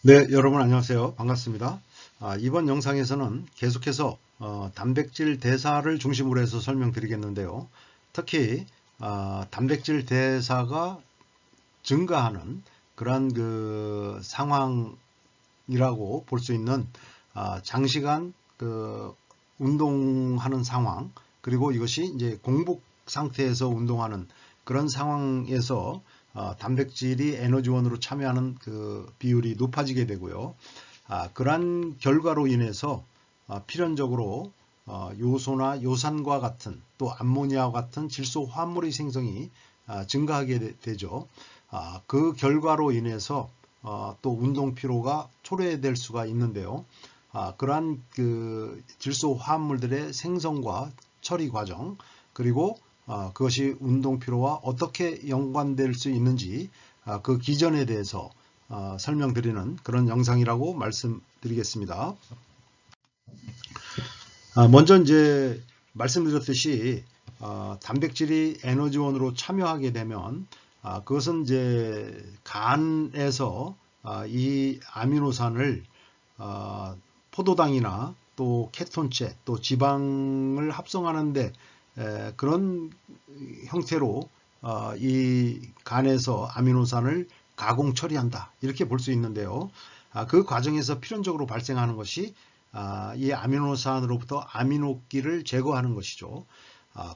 네, 여러분 안녕하세요. 반갑습니다. 이번 영상에서는 계속해서 단백질 대사를 중심으로 해서 설명드리겠는데요. 특히 단백질 대사가 증가하는 그런 그 상황이라고 볼 수 있는 장시간 그 운동하는 상황, 그리고 이것이 이제 공복 상태에서 운동하는 그런 상황에서 단백질이 에너지원으로 참여하는 그 비율이 높아지게 되고요. 그러한 결과로 인해서 필연적으로 요소나 요산과 같은 또 암모니아와 같은 질소 화합물의 생성이 증가하게 되죠. 그 결과로 인해서 또 운동 피로가 초래될 수가 있는데요. 그러한 그 질소 화합물들의 생성과 처리 과정, 그리고 그것이 운동 피로와 어떻게 연관될 수 있는지 그 기전에 대해서 설명드리는 그런 영상이라고 말씀드리겠습니다. 먼저 이제 말씀드렸듯이 단백질이 에너지원으로 참여하게 되면 그것은 이제 간에서 이 아미노산을 포도당이나 또 케톤체 또 지방을 합성하는데 그런 형태로 이 간에서 아미노산을 가공 처리한다 이렇게 볼 수 있는데요. 그 과정에서 필연적으로 발생하는 것이 이 아미노산으로부터 아미노기를 제거하는 것이죠.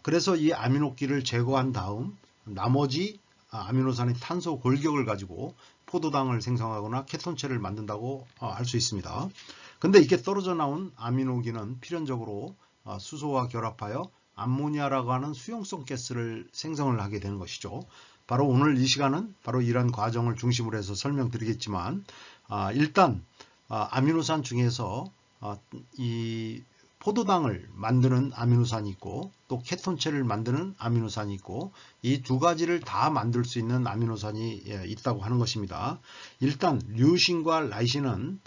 그래서 이 아미노기를 제거한 다음 나머지 아미노산의 탄소 골격을 가지고 포도당을 생성하거나 케톤체를 만든다고 할 수 있습니다. 근데 이렇게 떨어져 나온 아미노기는 필연적으로 수소와 결합하여 암모니아라고 하는 수용성 가스를 생성을 하게 되는 것이죠. 바로 오늘 이 시간은 바로 이러한 과정을 중심으로 해서 설명드리겠지만 일단 아미노산 중에서 이 포도당을 만드는 아미노산이 있고 또 케톤체를 만드는 아미노산이 있고 이 두 가지를 다 만들 수 있는 아미노산이 있다고 하는 것입니다. 일단 류신과 라이신은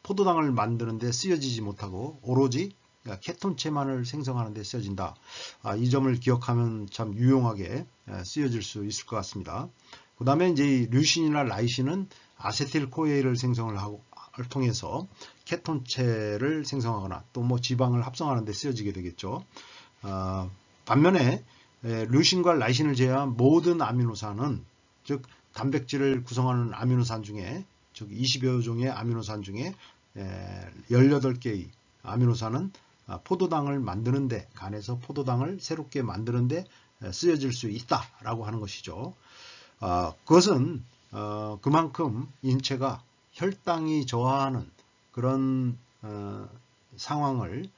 포도당을 만드는 데 쓰여지지 못하고 오로지 케톤체만을 생성하는 데 쓰여진다. 이 점을 기억하면 참 유용하게 쓰여질 수 있을 것 같습니다. 그 다음에 이제 류신이나 라이신은 아세틸코에일을 생성을 하고 통해서 케톤체를 생성하거나 또 뭐 지방을 합성하는 데 쓰여지게 되겠죠. 반면에 류신과 라이신을 제외한 모든 아미노산은 즉 단백질을 구성하는 아미노산 중에 즉 20여 종의 아미노산 중에 18개의 아미노산은 포도당을 만드는데 간에서 포도당을 새롭게 만드는데 쓰여질 수 있다라고 하는 것이죠. 그것은 그만큼 인체가 혈당이 저하하는 그런 상황을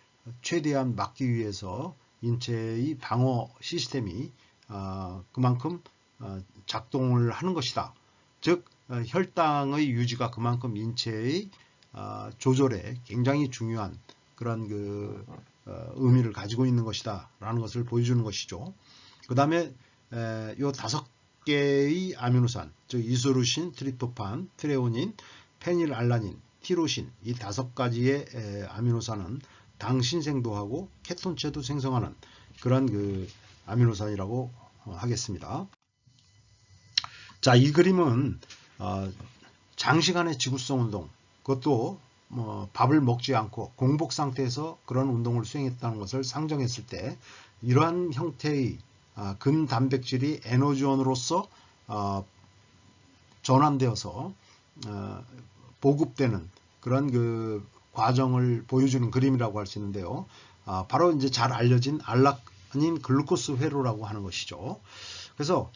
최대한 막기 위해서 인체의 방어 시스템이 그만큼 작동을 하는 것이다. 즉 혈당의 유지가 그만큼 인체의 조절에 굉장히 중요한 그런 그 의미를 가지고 있는 것이다 라는 것을 보여주는 것이죠. 그 다음에 요 5개의 아미노산, 즉 이소루신, 트립토판, 트레오닌, 페닐알라닌, 티로신 이 5가지의 아미노산은 당 신생도하고 케톤체도 생성하는 그런 그 아미노산이라고 하겠습니다. 자, 이 그림은 장시간의 지구성 운동, 그것도 밥을 먹지 않고 공복 상태에서 그런 운동을 수행했다는 것을 상정했을 때 이러한 형태의 근단백질이 에너지원으로서 전환되어서 보급되는 그런 그 과정을 보여주는 그림이라고 할 수 있는데요. 바로 이제 잘 알려진 알라닌 글루코스 회로라고 하는 것이죠. 그래서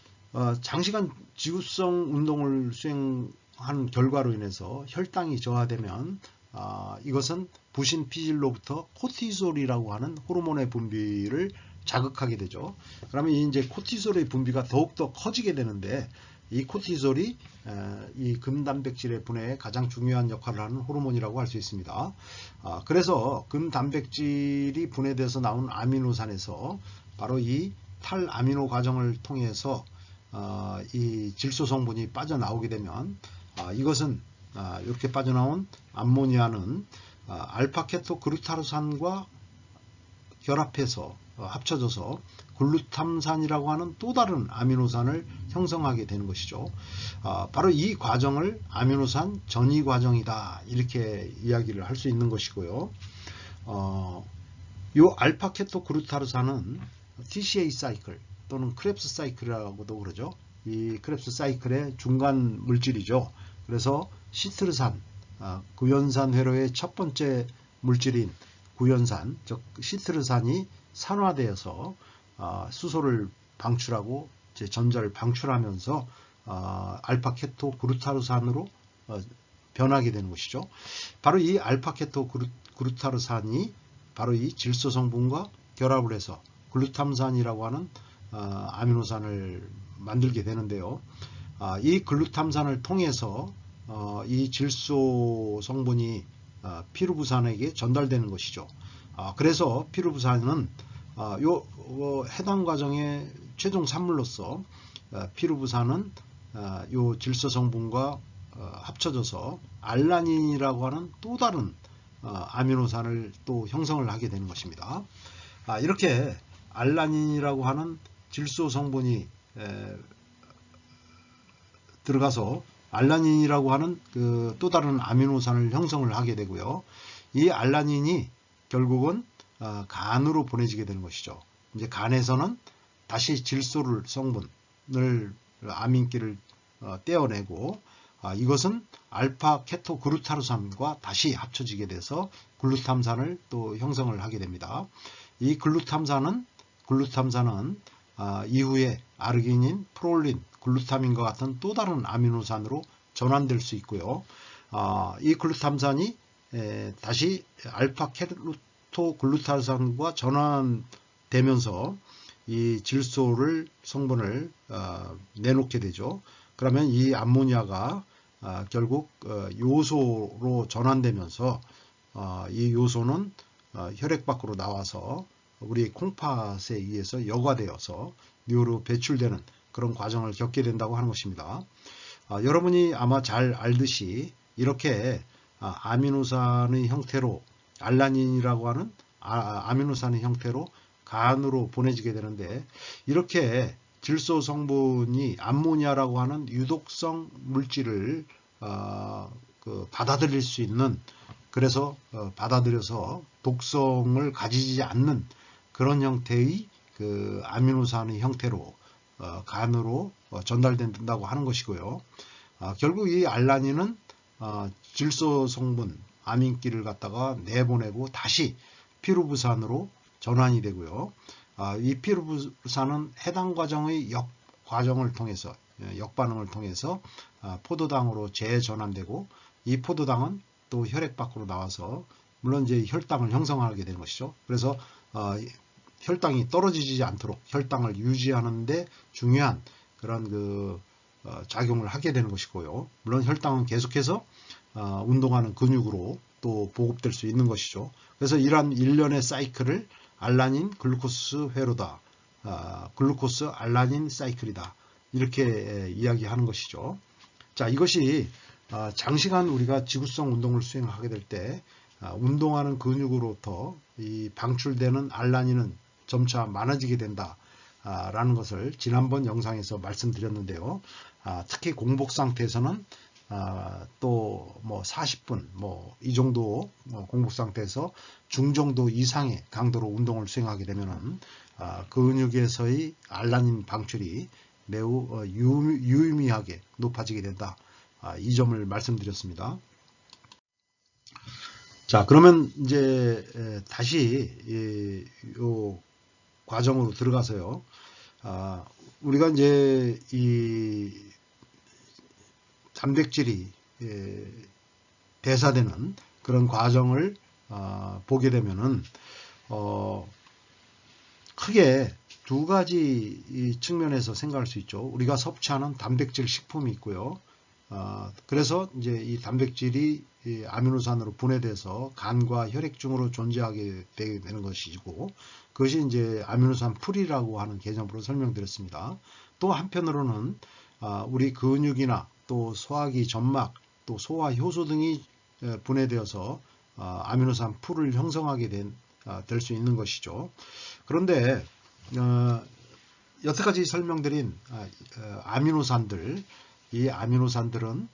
장시간 지구성 운동을 수행한 결과로 인해서 혈당이 저하되면 이것은 부신 피질로부터 코티솔이라고 하는 호르몬의 분비를 자극하게 되죠. 그러면 이제 코티솔의 분비가 더욱더 커지게 되는데 이 코티솔이 이 근단백질의 분해에 가장 중요한 역할을 하는 호르몬이라고 할 수 있습니다. 그래서 근단백질이 분해돼서 나온 아미노산에서 바로 이 탈아미노 과정을 통해서 이 질소 성분이 빠져나오게 되면 이것은 이렇게 빠져나온 암모니아는 알파케토 그루타르산과 결합해서 합쳐져서 글루탐산이라고 하는 또 다른 아미노산을 형성하게 되는 것이죠. 바로 이 과정을 아미노산 전이 과정이다, 이렇게 이야기를 할 수 있는 것이고요. 이 알파케토그루타르산은 TCA 사이클 또는 크랩스 사이클이라고도 그러죠. 이 크랩스 사이클의 중간 물질이죠. 그래서 시트르산, 구연산 회로의 첫 번째 물질인 구연산, 즉 시트르산이 산화되어서 수소를 방출하고 전자를 방출하면서 알파케토그루타르산으로 변하게 되는 것이죠. 바로 이 알파케토그루타르산이 바로 이 질소 성분과 결합을 해서 글루탐산이라고 하는 아미노산을 만들게 되는데요. 이 글루탐산을 통해서 이 질소 성분이 피루부산에게 전달되는 것이죠. 그래서 피루부산은 해당 과정의 최종 산물로서 피루부산은 요 질소 성분과 합쳐져서 알라닌이라고 하는 또 다른 아미노산을 또 형성을 하게 되는 것입니다. 이렇게 알라닌이라고 하는 질소 성분이 들어가서 알라닌이라고 하는 그 또 다른 아미노산을 형성을 하게 되고요. 이 알라닌이 결국은 간으로 보내지게 되는 것이죠. 이제 간에서는 다시 질소 성분을 아민기를 떼어내고 이것은 알파 케토그루타르산과 다시 합쳐지게 돼서 글루탐산을 또 형성을 하게 됩니다. 이 글루탐산은 이후에 아르기닌, 프롤린, 글루타민과 같은 또 다른 아미노산으로 전환될 수 있고요. 이 글루탐산이 다시 알파 케토글루타르산과 전환되면서 이 질소를 성분을 내놓게 되죠. 그러면 이 암모니아가 결국 요소로 전환되면서 이 요소는 혈액 밖으로 나와서 우리 콩팥에 의해서 여과되어서 뇌로 배출되는 그런 과정을 겪게 된다고 하는 것입니다. 여러분이 아마 잘 알듯이 이렇게 아미노산의 형태로 알라닌이라고 하는 아미노산의 형태로 간으로 보내지게 되는데, 이렇게 질소 성분이 암모니아라고 하는 유독성 물질을 받아들일 수 있는, 그래서 받아들여서 독성을 가지지 않는 그런 형태의 그 아미노산의 형태로 간으로 전달된다고 하는 것이고요. 결국 이 알라닌은 질소 성분 아민기를 갖다가 내보내고 다시 피루부산으로 전환이 되고요. 이 피루부산은 해당 과정의 역반응을 통해서 포도당으로 재전환되고, 이 포도당은 또 혈액 밖으로 나와서 물론 이제 혈당을 형성하게 되는 것이죠. 그래서 혈당이 떨어지지 않도록 혈당을 유지하는데 중요한 그런 작용을 하게 되는 것이고요. 물론 혈당은 계속해서 운동하는 근육으로 또 보급될 수 있는 것이죠. 그래서 이러한 일련의 사이클을 알라닌 글루코스 회로다, 글루코스 알라닌 사이클이다, 이렇게 이야기하는 것이죠. 자, 이것이 장시간 우리가 지구성 운동을 수행하게 될 때 운동하는 근육으로부터 이 방출되는 알라닌은 점차 많아지게 된다 라는 것을 지난번 영상에서 말씀드렸는데요. 특히 공복 상태에서는 또 뭐 40분 이 정도 공복 상태에서 중정도 이상의 강도로 운동을 수행하게 되면은 근육에서의 알라닌 방출이 매우 유의미하게 높아지게 된다. 이 점을 말씀드렸습니다. 자, 그러면 이제 다시 이 과정으로 들어가서요. 우리가 이제 이 단백질이 대사되는 그런 과정을 보게 되면은 크게 두 가지 측면에서 생각할 수 있죠. 우리가 섭취하는 단백질 식품이 있고요. 그래서 이제 이 단백질이 아미노산으로 분해돼서 간과 혈액 중으로 존재하게 되는 것이고, 그것이 이제 아미노산 풀이라고 하는 개념으로 설명드렸습니다. 또 한편으로는 우리 근육이나 또 소화기 점막, 또 소화 효소 등이 분해되어서 아미노산 풀을 형성하게 된 될 수 있는 것이죠. 그런데 여태까지 설명드린 아미노산들, 이 아미노산들은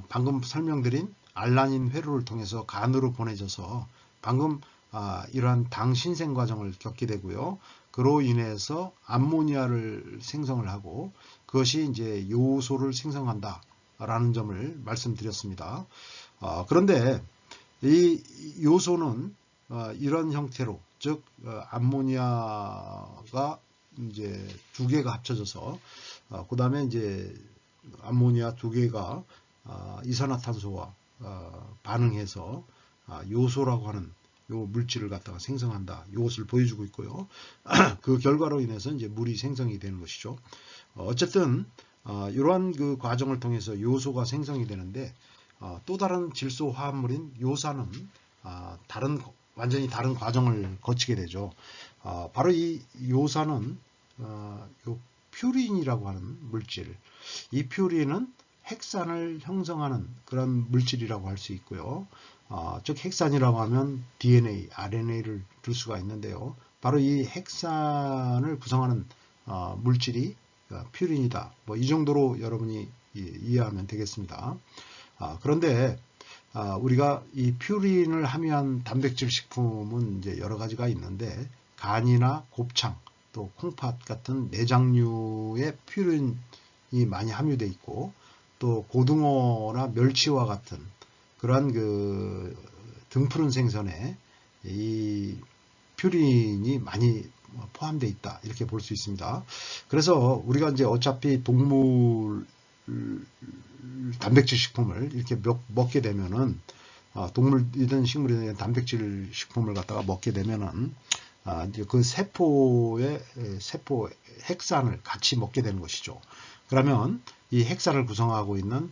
방금 설명드린 알라닌 회로를 통해서 간으로 보내져서 방금 이러한 당 신생 과정을 겪게 되고요. 그로 인해서 암모니아를 생성을 하고 그것이 이제 요소를 생성한다라는 점을 말씀드렸습니다. 그런데 이 요소는 이런 형태로, 즉 암모니아가 이제 두 개가 합쳐져서 그 다음에 이제 암모니아 두 개가 이산화탄소와 반응해서 요소라고 하는 요 물질을 갖다가 생성한다. 이것을 보여주고 있고요. 그 결과로 인해서 이제 물이 생성이 되는 것이죠. 어쨌든 이러한 그 과정을 통해서 요소가 생성이 되는데 또 다른 질소 화합물인 요산은 완전히 다른 과정을 거치게 되죠. 바로 이 요산은 요 퓨린이라고 하는 물질, 이 퓨린은 핵산을 형성하는 그런 물질이라고 할 수 있고요. 즉 핵산이라고 하면 DNA, RNA를 둘 수가 있는데요. 바로 이 핵산을 구성하는 물질이 퓨린이다. 뭐 이 정도로 여러분이 이해하면 되겠습니다. 그런데 우리가 이 퓨린을 함유한 단백질 식품은 이제 여러 가지가 있는데 간이나 곱창, 또 콩팥 같은 내장류에 퓨린이 많이 함유되어 있고 또 고등어나 멸치와 같은 그러한 그 등푸른 생선에 이 퓨린이 많이 포함되어 있다 이렇게 볼 수 있습니다. 그래서 우리가 이제 어차피 동물 단백질 식품을 이렇게 먹게 되면은 동물이든 식물이든 단백질 식품을 갖다가 먹게 되면은 이제 그 세포 핵산을 같이 먹게 되는 것이죠. 그러면 이 핵산을 구성하고 있는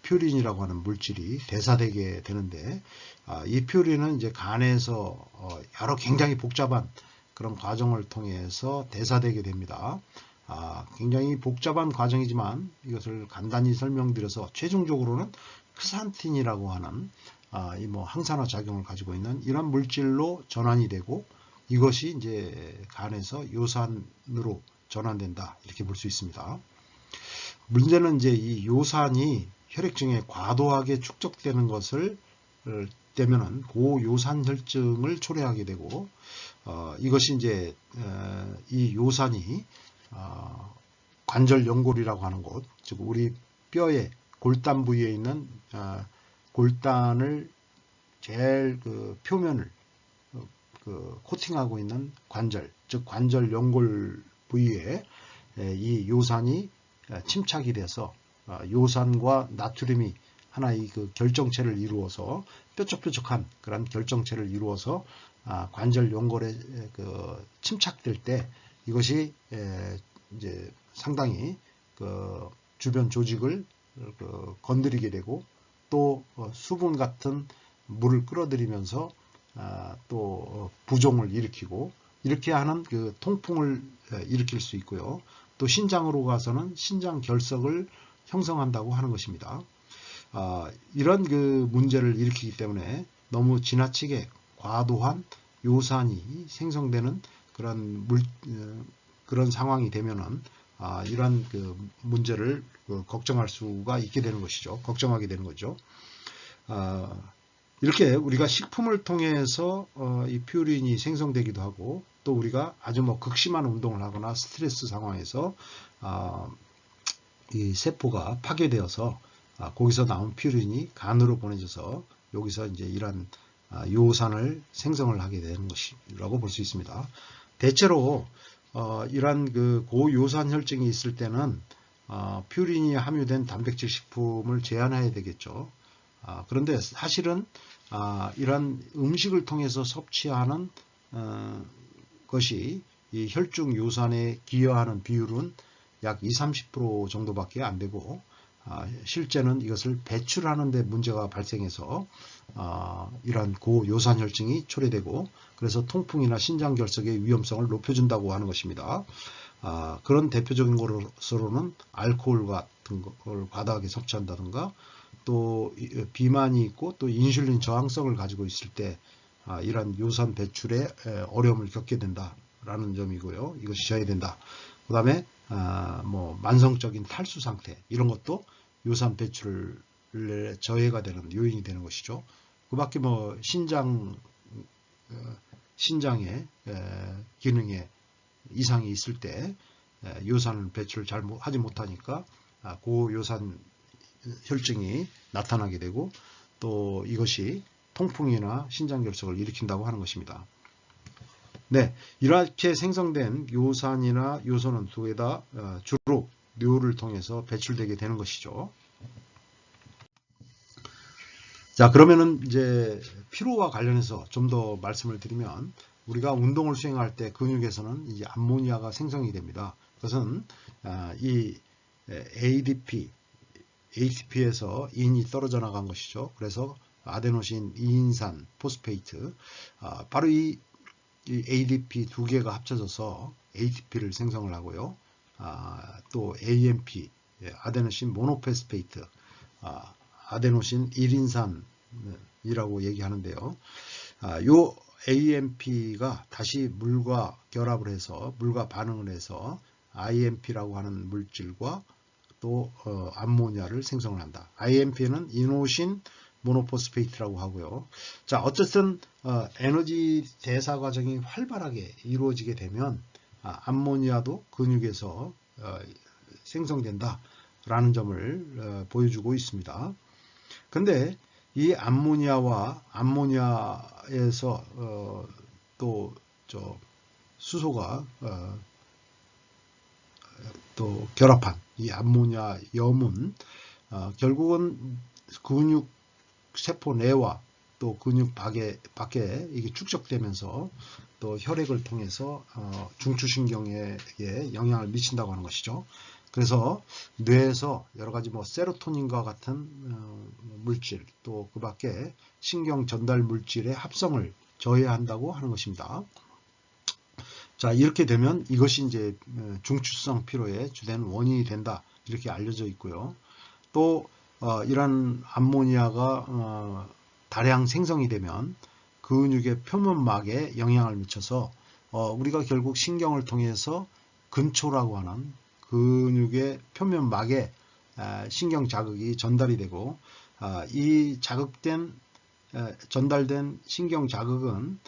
퓨린이라고 하는 물질이 대사되게 되는데 이 퓨린은 이제 간에서 여러 굉장히 복잡한 그런 과정을 통해서 대사되게 됩니다. 굉장히 복잡한 과정이지만 이것을 간단히 설명드려서 최종적으로는 크산틴이라고 하는 이 뭐 항산화 작용을 가지고 있는 이런 물질로 전환이 되고 이것이 이제 간에서 요산으로 전환된다 이렇게 볼 수 있습니다. 문제는 이제 이 요산이 혈액중에 과도하게 축적되는 것을 되면은 고요산혈증을 초래하게 되고 이것이 이제 이 요산이 관절 연골이라고 하는 곳, 즉 우리 뼈의 골단 부위에 있는 골단을 제일 그 표면을 그 코팅하고 있는 관절, 즉 관절 연골 부위에 이 요산이 침착이 돼서 요산과 나트륨이 하나의 그 결정체를 이루어서 뾰족뾰족한 그런 결정체를 이루어서 관절 연골에 그 침착될 때 이것이 이제 상당히 그 주변 조직을 그 건드리게 되고 또 수분 같은 물을 끌어들이면서 또 부종을 일으키고 이렇게 하는 그 통풍을 일으킬 수 있고요. 또 신장으로 가서는 신장 결석을 형성한다고 하는 것입니다. 이런 그 문제를 일으키기 때문에 너무 지나치게 과도한 요산이 생성되는 그런 상황이 되면은 이런 그 문제를 걱정할 수가 있게 되는 것이죠. 걱정하게 되는 거죠. 이렇게 우리가 식품을 통해서 이 퓨린이 생성되기도 하고 또 우리가 아주 뭐 극심한 운동을 하거나 스트레스 상황에서 이 세포가 파괴되어서 거기서 나온 퓨린이 간으로 보내져서 여기서 이제 이런 요산을 생성을 하게 되는 것이라고 볼 수 있습니다. 대체로 이러한 그 고요산 혈증이 있을 때는 퓨린이 함유된 단백질 식품을 제한해야 되겠죠. 그런데 사실은 이런 음식을 통해서 섭취하는 것이 이 혈중 요산에 기여하는 비율은 약 20-30% 정도밖에 안 되고 실제는 이것을 배출하는 데 문제가 발생해서 이러한 고요산 혈증이 초래되고 그래서 통풍이나 신장 결석의 위험성을 높여준다고 하는 것입니다. 그런 대표적인 것으로는 알코올 같은 걸 과다하게 섭취한다든가 또 비만이 있고 또 인슐린 저항성을 가지고 있을 때 이런 요산 배출에 어려움을 겪게 된다라는 점이고요. 이것이 져야 된다. 그 다음에 뭐 만성적인 탈수 상태 이런 것도 요산 배출에 저해가 되는 요인이 되는 것이죠. 그 밖에 뭐 신장의 기능에 이상이 있을 때 요산 배출을 잘 하지 못하니까 고요산 혈증이 나타나게 되고 또 이것이 통풍이나 신장결석을 일으킨다고 하는 것입니다. 네, 이렇게 생성된 요산이나 요소는 두 개 다 주로 뇌를 통해서 배출되게 되는 것이죠. 자, 그러면은 이제 피로와 관련해서 좀 더 말씀을 드리면 우리가 운동을 수행할 때 근육에서는 이제 암모니아가 생성이 됩니다. 그것은 이 ATP에서 인이 떨어져 나간 것이죠. 그래서 아데노신 2인산 포스페이트 바로 이 ADP 두 개가 합쳐져서 ATP를 생성을 하고요. 또 AMP 아데노신 모노페스페이트 아데노신 1인산이라고 얘기하는데요. 요 AMP가 다시 물과 결합을 해서 물과 반응을 해서 IMP라고 하는 물질과 또 암모니아를 생성을 한다. IMP는 이노신 모노포스페이트라고 하고요. 자, 어쨌든 에너지 대사 과정이 활발하게 이루어지게 되면 암모니아도 근육에서 생성된다라는 점을 보여주고 있습니다. 근데 이 암모니아와 암모니아에서 또 수소가 또 결합한 이 암모니아 염은 결국은 근육 세포 내와 또 근육 밖에 이게 축적되면서 또 혈액을 통해서 중추신경에 영향을 미친다고 하는 것이죠. 그래서 뇌에서 여러 가지 뭐 세로토닌과 같은 물질 또 그 밖에 신경 전달 물질의 합성을 저해한다고 하는 것입니다. 자, 이렇게 되면 이것이 이제 중추성 피로의 주된 원인이 된다 이렇게 알려져 있고요. 또 이러한 암모니아가 다량 생성이 되면 근육의 표면막에 영향을 미쳐서 우리가 결국 신경을 통해서 근초라고 하는 근육의 표면막에 신경 자극이 전달이 되고 이 전달된 신경 자극은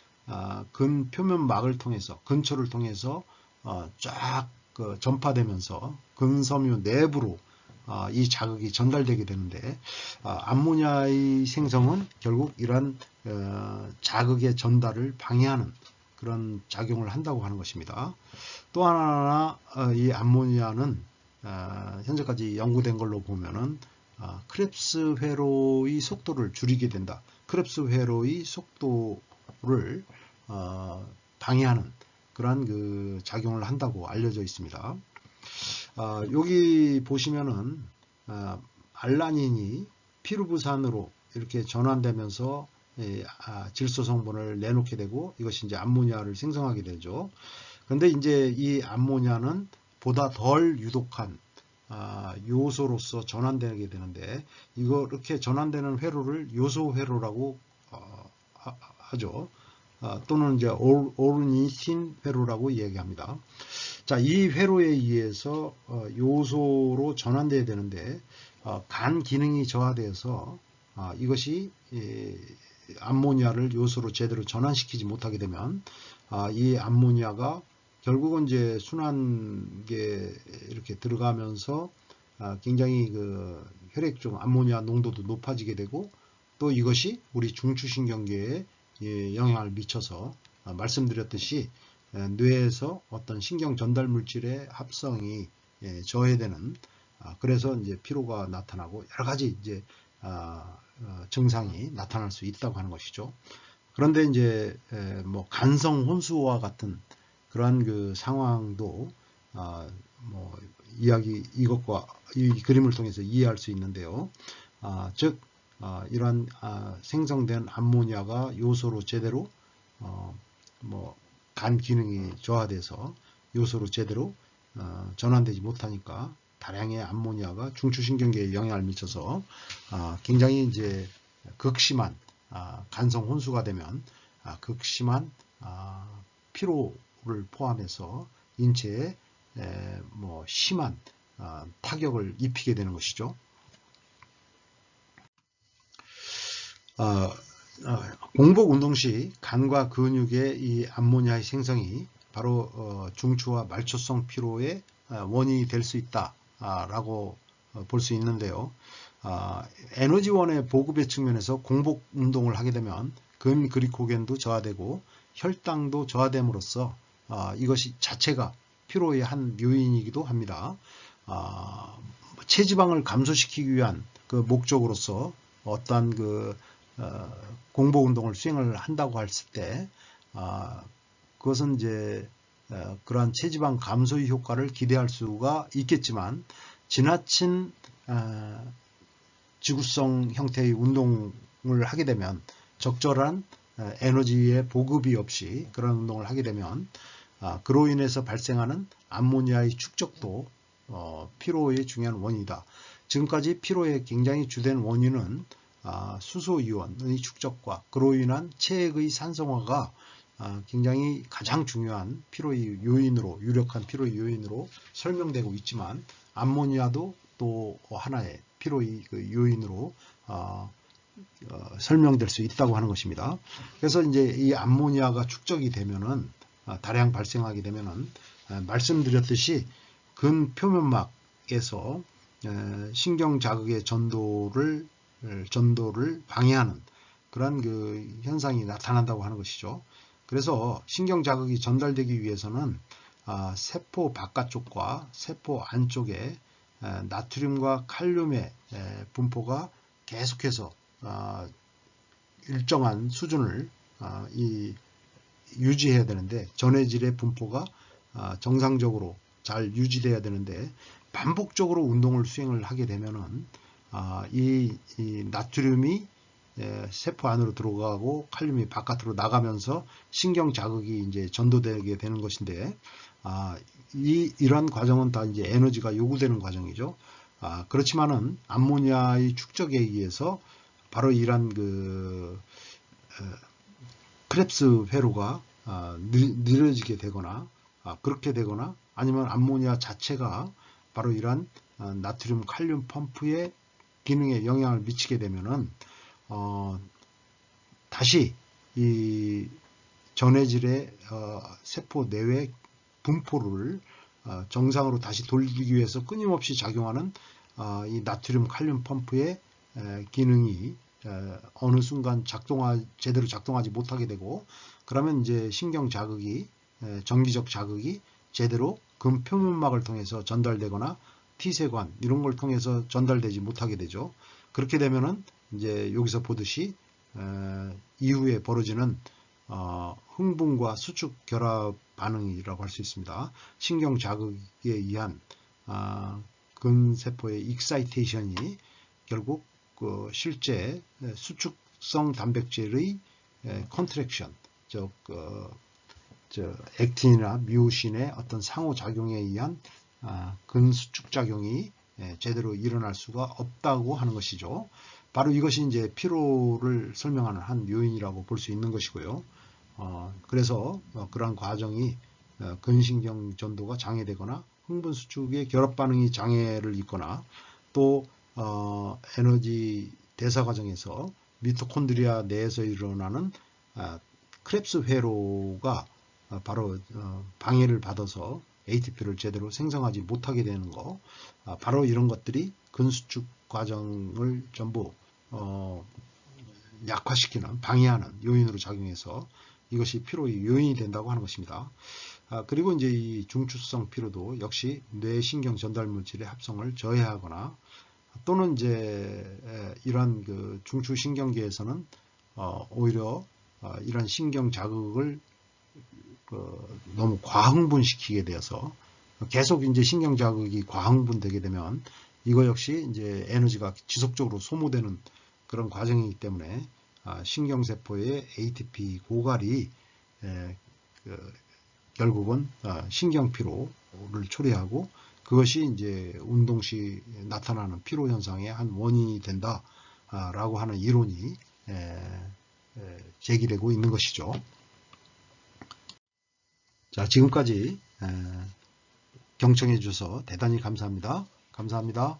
근표면막을 통해서 근초를 통해서 쫙 전파되면서 근섬유 내부로 이 자극이 전달되게 되는데 암모니아의 생성은 결국 이러한 자극의 전달을 방해하는 그런 작용을 한다고 하는 것입니다. 또 하나 이 암모니아는 현재까지 연구된 걸로 보면은 크렙스 회로의 속도를 줄이게 된다. 크렙스 회로의 속도를 방해하는 그러한 그 작용을 한다고 알려져 있습니다. 여기 보시면은 알라닌이 피루부산으로 이렇게 전환되면서 질소 성분을 내놓게 되고 이것이 이제 암모니아를 생성하게 되죠. 그런데 이제 이 암모니아는 보다 덜 유독한 요소로서 전환되게 되는데 이렇게 전환되는 회로를 요소 회로라고 하죠. 또는 이제 오르니신 회로라고 얘기합니다. 자, 이 회로에 의해서 요소로 전환되어야 되는데 간 기능이 저하되어서 이것이 암모니아를 요소로 제대로 전환시키지 못하게 되면 이 암모니아가 결국은 이제 순환계에 이렇게 들어가면서 굉장히 그 혈액 중 암모니아 농도도 높아지게 되고 또 이것이 우리 중추신경계에 영향을 미쳐서 말씀드렸듯이 뇌에서 어떤 신경 전달 물질의 합성이 저해되는 그래서 이제 피로가 나타나고 여러 가지 이제 증상이 나타날 수 있다고 하는 것이죠. 그런데 이제 뭐 간성 혼수와 같은 그러한 그 상황도 뭐 이것과 이 그림을 통해서 이해할 수 있는데요. 즉 이러한 생성된 암모니아가 요소로 제대로 뭐 간 기능이 저하돼서 요소로 제대로 전환되지 못하니까 다량의 암모니아가 중추신경계에 영향을 미쳐서 굉장히 이제 극심한 간성 혼수가 되면 극심한 피로를 포함해서 인체에 뭐 심한 타격을 입히게 되는 것이죠. 공복 운동 시 간과 근육의 이 암모니아의 생성이 바로 중추와 말초성 피로의 원인이 될 수 있다라고 볼 수 있는데요. 에너지원의 보급의 측면에서 공복 운동을 하게 되면 근그리코겐도 저하되고 혈당도 저하됨으로써 이것이 자체가 피로의 한 요인이기도 합니다. 체지방을 감소시키기 위한 그 목적으로서 어떠한 공복 운동을 수행을 한다고 했을 때 그것은 이제 그러한 체지방 감소의 효과를 기대할 수가 있겠지만 지나친 지구성 형태의 운동을 하게 되면 적절한 에너지의 보급이 없이 그런 운동을 하게 되면 그로 인해서 발생하는 암모니아의 축적도 피로의 중요한 원인이다. 지금까지 피로의 굉장히 주된 원인은 수소이온의 축적과 그로 인한 체액의 산성화가 굉장히 가장 중요한 피로의 요인으로 유력한 피로의 요인으로 설명되고 있지만 암모니아도 또 하나의 피로의 요인으로 설명될 수 있다고 하는 것입니다. 그래서 이제 이 암모니아가 축적이 되면은 다량 발생하게 되면은 말씀드렸듯이 근표면막에서 신경 자극의 전도를 방해하는 그런 현상이 나타난다고 하는 것이죠. 그래서 신경 자극이 전달되기 위해서는 세포 바깥쪽과 세포 안쪽에 나트륨과 칼륨의 분포가 계속해서 일정한 수준을 유지해야 되는데 전해질의 분포가 정상적으로 잘 유지돼야 되는데 반복적으로 운동을 수행을 하게 되면은 이 나트륨이 세포 안으로 들어가고 칼륨이 바깥으로 나가면서 신경 자극이 이제 전도되게 되는 것인데 이런 과정은 다 이제 에너지가 요구되는 과정이죠. 그렇지만은 암모니아의 축적에 의해서 바로 이런 크렙스 회로가 느려지게 되거나 그렇게 되거나 아니면 암모니아 자체가 바로 이러한 나트륨 칼륨 펌프의 기능에 영향을 미치게 되면은 다시 이 전해질의 세포 내외 분포를 정상으로 다시 돌리기 위해서 끊임없이 작용하는 이 나트륨 칼륨 펌프의 기능이 어느 순간 제대로 작동하지 못하게 되고 그러면 이제 신경 자극이 정기적 자극이 제대로 근표면막을 통해서 전달되거나 T세관 이런 걸 통해서 전달되지 못하게 되죠. 그렇게 되면은 이제 여기서 보듯이 이후에 벌어지는 흥분과 수축 결합 반응이라고 할 수 있습니다. 신경 자극에 의한 근세포의 익사이테이션이 결국 실제 수축성 단백질의 컨트랙션, 즉 액틴이나 미오신의 어떤 상호작용에 의한 근수축작용이 제대로 일어날 수가 없다고 하는 것이죠. 바로 이것이 이제 피로를 설명하는 한 요인이라고 볼 수 있는 것이고요. 그래서 그러한 과정이 근신경 전도가 장애되거나 흥분 수축의 결합 반응이 장애를 입거나 또 에너지 대사 과정에서 미토콘드리아 내에서 일어나는 크렙스 회로가 바로 방해를 받아서 ATP를 제대로 생성하지 못하게 되는 거, 바로 이런 것들이 근수축 과정을 전부 약화시키는 방해하는 요인으로 작용해서 이것이 피로의 요인이 된다고 하는 것입니다. 그리고 이제 이 중추성 피로도 역시 뇌신경 전달 물질의 합성을 저해하거나 또는 이제 이러한 중추신경계에서는 오히려 이런 신경 자극을 너무 과흥분시키게 되어서 계속 이제 신경 자극이 과흥분되게 되면 이거 역시 이제 에너지가 지속적으로 소모되는 그런 과정이기 때문에 신경세포의 ATP 고갈이 결국은 신경피로를 초래하고 그것이 이제 운동 시 나타나는 피로 현상의 한 원인이 된다라고 하는 이론이 제기되고 있는 것이죠. 자, 지금까지 경청해 주셔서 대단히 감사합니다. 감사합니다.